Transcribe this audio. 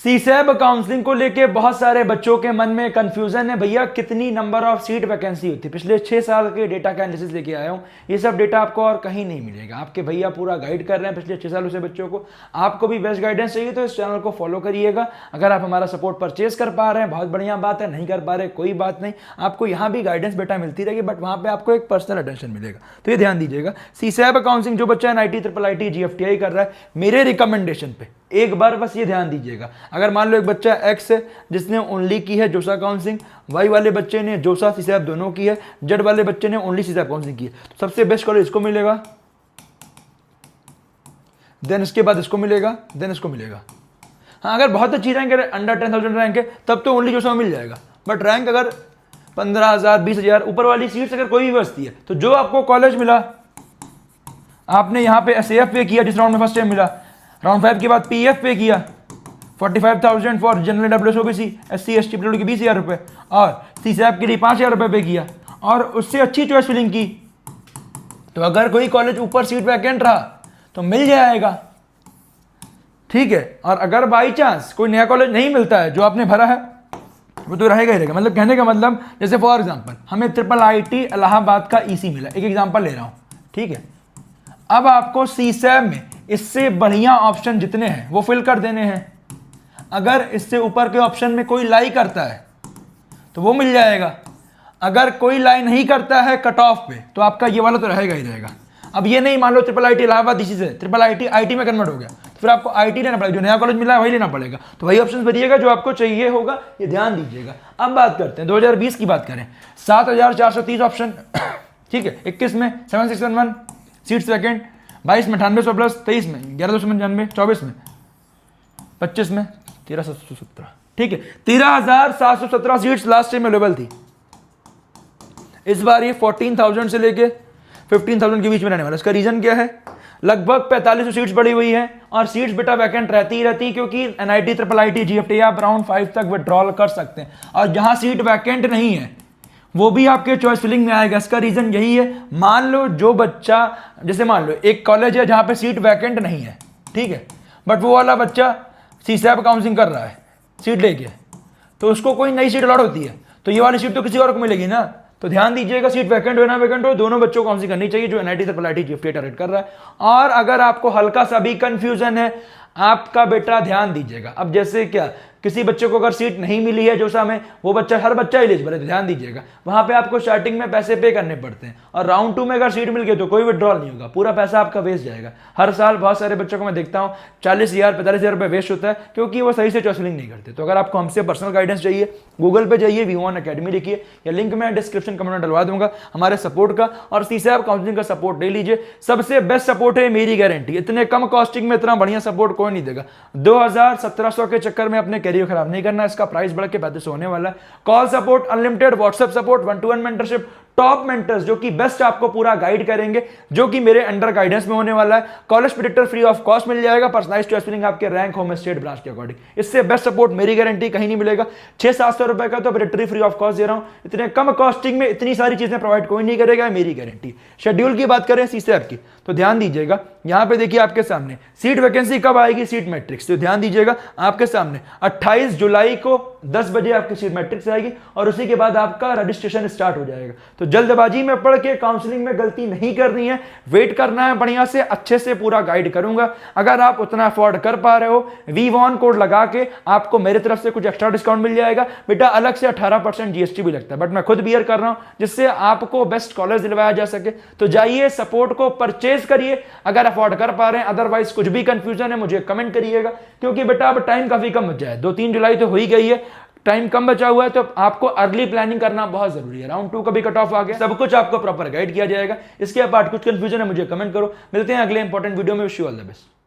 CSAB counselling को लेके बहुत सारे बच्चों के मन में कंफ्यूजन है, भैया कितनी नंबर ऑफ सीट वैकेंसी होती है। पिछले 6 साल के डेटा का एनालिसिस लेके आया हूँ, ये सब डेटा आपको और कहीं नहीं मिलेगा। आपके भैया पूरा गाइड कर रहे हैं पिछले 6 सालों से बच्चों को। आपको भी बेस्ट गाइडेंस चाहिए तो इस चैनल को फॉलो करिएगा। अगर आप हमारा सपोर्ट परचेज कर पा रहे हैं बहुत बढ़िया बात है, नहीं कर पा रहे कोई बात नहीं, आपको यहाँ भी गाइडेंस बेटा मिलती रहेगी, बट वहाँ पे आपको एक पर्सनल अटेंशन मिलेगा। तो ये ध्यान दीजिएगा, सीसैब काउंसलिंग जो बच्चा NIT, IIIT, GFTI कर रहा है, मेरे रिकमेंडेशन पे एक बार बस ये ध्यान दीजिएगा, अगर मान लो एक बच्चा X है जिसने ओनली की है जोसा काउंसलिंग, Y वाले बच्चे ने जोसा सीसैब दोनों की है, Z वाले बच्चे ने ओनली सीसैब काउंसलिंग की है, तो सबसे बेस्ट कॉलेज इसको मिलेगा, देन इसके बाद इसको मिलेगा, देन इसको मिलेगा। हाँ, अगर बहुत अच्छी रैंक है, अंडर 10,000 रैंक है, तब तो ओनली जोसा मिल जाएगा। बट रैंक अगर 15,000 20,000 ऊपर वाली सीट्स अगर कोई भी बचती है, तो जो आपको कॉलेज मिला, आपने यहाँ पे SAF पे किया जिस राउंड में फर्स्ट टाइम मिला, राउंड 5 के बाद PF पे किया 45,000 for general WS OBC SC ST PWD के 20,000 रुपये, और सीसैब के लिए 5,000 रुपये पे किया, और उससे अच्छी चॉइस फिलिंग की, तो अगर कोई कॉलेज ऊपर सीट वैकेंट रहा तो मिल जाएगा, ठीक है। और अगर बाई चांस कोई नया कॉलेज नहीं मिलता है, जो आपने भरा है वो तो रहेगा ही रहेगा। मतलब कहने का मतलब, जैसे फॉर एग्जांपल हमें IIIT इलाहाबाद का EC मिला, एक एग्जांपल ले रहा हूँ, ठीक है। अब आपको सीसैब में इससे बढ़िया ऑप्शन जितने हैं वो फिल कर देने हैं। अगर इससे ऊपर के ऑप्शन में कोई लाई करता है तो वो मिल जाएगा, अगर कोई लाई नहीं करता है कट ऑफ पे, तो आपका ये वाला तो रहेगा ही रहेगा। अब ये नहीं मान लो IIIT इलाहाबाद इसी से IIIT IT में कन्वर्ट हो गया, तो फिर आपको IT लेना पड़ेगा, जो नया कॉलेज मिला है वही लेना पड़ेगा। तो वही ऑप्शन भरिएगा जो आपको चाहिए होगा, ये ध्यान दीजिएगा। अब बात करते हैं 2020 की बात करें, 7,430 ऑप्शन, ठीक है। 21 में 7,611 सीट्स वैकेंट, 22 में 9800 प्लस, 23 में 1195, 24 में 25 में 13,717, ठीक है। 13,717 सीट्स लास्ट टाइम अवेलेबल थी। इस बार ये 14,000 से लेके 15,000 के बीच में रहने वाला। इसका रीजन क्या है? लगभग 4500 सीट्स बढ़ी हुई है, और सीट्स बेटा वैकेंट रहती ही रहती, क्योंकि NIT, IIIT, GFTI आप राउंड 5 तक विड्रॉल कर सकते हैं, और जहां सीट वैकेंट नहीं है वो भी आपके चॉइस फिलिंग में आएगा। इसका रीजन यही है, मान लो जो बच्चा, जैसे मान लो एक कॉलेज है जहां पे सीट वैकेंट नहीं है, ठीक है, बट वो वाला बच्चा सीसैब काउंसलिंग कर रहा है सीट लेके, तो उसको कोई नई सीट अलॉट होती है, तो ये वाली सीट तो किसी और को मिलेगी ना। तो ध्यान दीजिएगा, सीट वैकेंट हो ना वैकेंट हो, दोनों बच्चों को काउंसलिंग करनी चाहिए जो NIT, IIIT, GFTI टारगेट कर रहा है। और अगर आपको हल्का सा भी कंफ्यूजन है, आपका बेटा ध्यान दीजिएगा, अब जैसे क्या, किसी बच्चे को अगर सीट नहीं मिली है जोसा में, वो बच्चा, हर बच्चा एलिजिबल है, तो ध्यान दीजिएगा, वहां पे आपको स्टार्टिंग में पैसे पे करने पड़ते हैं, और राउंड 2 में अगर सीट मिल गई तो कोई विड्रॉल नहीं होगा, पूरा पैसा आपका वेस्ट जाएगा। हर साल बहुत सारे बच्चों को मैं देखता हूँ 40,000 45,000 रुपये वेस्ट होता है, क्योंकि वो सही से चॉइस फिलिंग नहीं करते। तो अगर आपको हमसे पर्सनल गाइडेंस चाहिए, गूगल पे जाइए, V1 अकेडमी लिखिए, या लिंक मैं डिस्क्रिप्शन कमेंट में डलवा दूंगा हमारे सपोर्ट का, और सीसैब काउंसलिंग का सपोर्ट ले लीजिए। सबसे बेस्ट सपोर्ट है, मेरी गारंटी, इतने कम कॉस्टिंग में इतना बढ़िया सपोर्ट कोई नहीं देगा। 2,000-1,700 के चक्कर में अपने कैरियर खराब नहीं करना, इसका प्राइस बढ़ के 3500 होने वाला है। Call support unlimited, WhatsApp support, 1-to-1 mentorship, top mentors जो कि बेस्ट आपको पूरा गाइड करेंगे, जो कि मेरे अंडर गाइडेंस में होने वाला है। College predictor free of cost मिल जाएगा, पर्सनलाइज्ड चॉइस फिलिंग आपके रैंक, होम, स्टेट, ब्रांच के अकॉर्डिंग। इससे बेस्ट सपोर्ट मेरी गारंटी कहीं नहीं मिलेगा। 600-700 रुपए का तो प्रेडिक्टरी फ्री ऑफ कॉस्ट दे रहा हूं, इतने कम कॉस्टिंग में इतनी सारी चीजें प्रोवाइड कोई नहीं करेगा, मेरी गारंटी। शेड्यूल की बात करें सीसैब की, तो ध्यान दीजिएगा, यहां पे देखिए आपके सामने सीट वैकेंसी कब आएगी, सीट मैट्रिक्स, तो ध्यान दीजिएगा आपके सामने 28 जुलाई को 10 बजे आपकी सीट मैट्रिक्स आएगी, और उसी के बाद आपका रजिस्ट्रेशन स्टार्ट हो जाएगा। तो जल्दबाजी में पढ़ के काउंसलिंग में गलती नहीं करनी है, वेट करना है, बढ़िया से अच्छे से पूरा गाइड करूंगा। अगर आप उतना अफोर्ड कर पा रहे हो, V1 कोड लगा के आपको मेरी तरफ से कुछ एक्स्ट्रा डिस्काउंट मिल जाएगा बेटा, अलग से 18% GST भी लगता है, बट मैं खुद बियर कर रहा हूं, जिससे आपको बेस्ट कॉलेज दिलवाया जा सके। तो जाइए, सपोर्ट को परचेज करिए अगर अफोर्ड कर पा रहे हैं, अदरवाइज कुछ भी कंफ्यूजन है मुझे कमेंट करिएगा, क्योंकि बेटा अब टाइम काफी कम बचा है, 2-3 जुलाई तो हो ही गई है, टाइम कम बचा हुआ है, तो आपको अर्ली प्लानिंग करना बहुत जरूरी है। राउंड 2 का भी कट ऑफ आ गया, सब कुछ आपको प्रॉपर गाइड किया जाएगा। इसके बाद कुछ कंफ्यूजन है मुझे कमेंट करो। मिलते हैं अगले इंपॉर्टेंट वीडियो में, wish you all the best.